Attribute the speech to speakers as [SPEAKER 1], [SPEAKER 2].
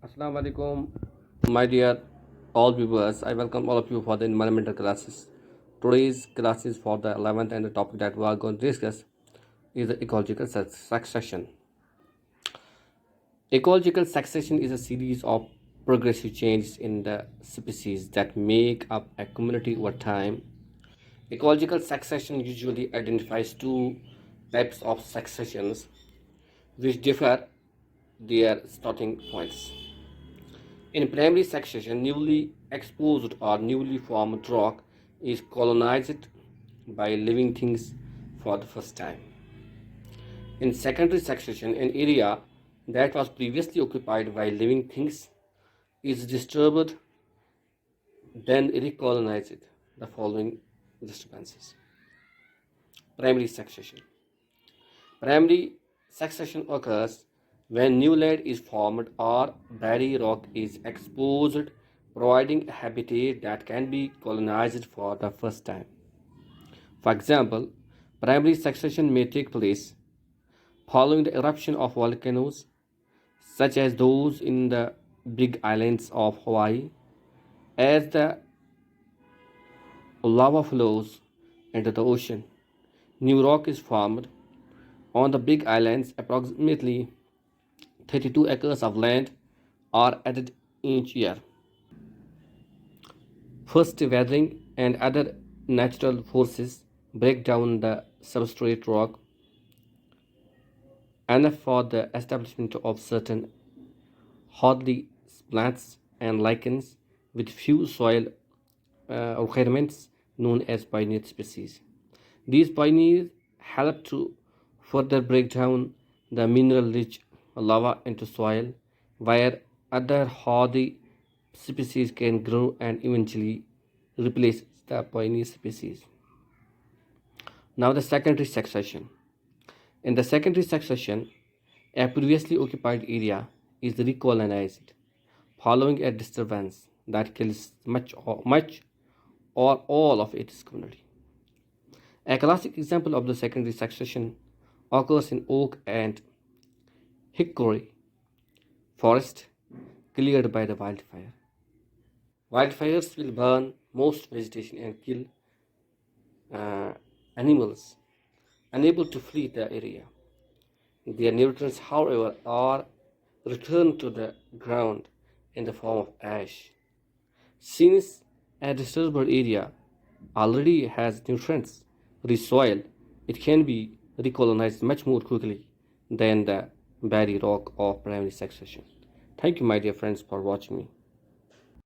[SPEAKER 1] Assalamu alaikum, my dear all viewers. I welcome all of you for the environmental classes. Today's class is for the 11th, and the topic that we are going to discuss is the ecological succession. Ecological succession is a series of progressive changes in the species that make up a community over time. Ecological succession usually identifies two types of successions which differ their starting points. In primary succession, newly exposed or newly formed rock is colonized by living things for the first time. In secondary succession, an area that was previously occupied by living things is disturbed, then recolonized the following disturbances. Primary succession. Primary succession occurs when new land is formed or barry rock is exposed, providing a habitat that can be colonized for the first time. For example, primary succession may take place following the eruption of volcanoes, such as those in the Big Islands of Hawaii, as the lava flows into the ocean. New rock is formed on the Big Islands. Approximately 32 acres of land are added each year. First, weathering and other natural forces break down the substrate rock enough for the establishment of certain hardy plants and lichens with few soil requirements known as pioneer species. These pioneers help to further break down the mineral-rich lava into soil, where other hardy species can grow and eventually replace the pioneer species. Now, the secondary succession. In the secondary succession, a previously occupied area is recolonized following a disturbance that kills much or all of its community. A classic example of the secondary succession occurs in oak and hickory forest cleared by the wildfire. Wildfires will burn most vegetation and kill uh, animals unable to flee the area. Their nutrients, however, are returned to the ground in the form of ash. Since a disturbed area already has nutrients rich soil, it can be recolonized much more quickly than the barry rock of primary succession. Thank you, my dear friends, for watching me.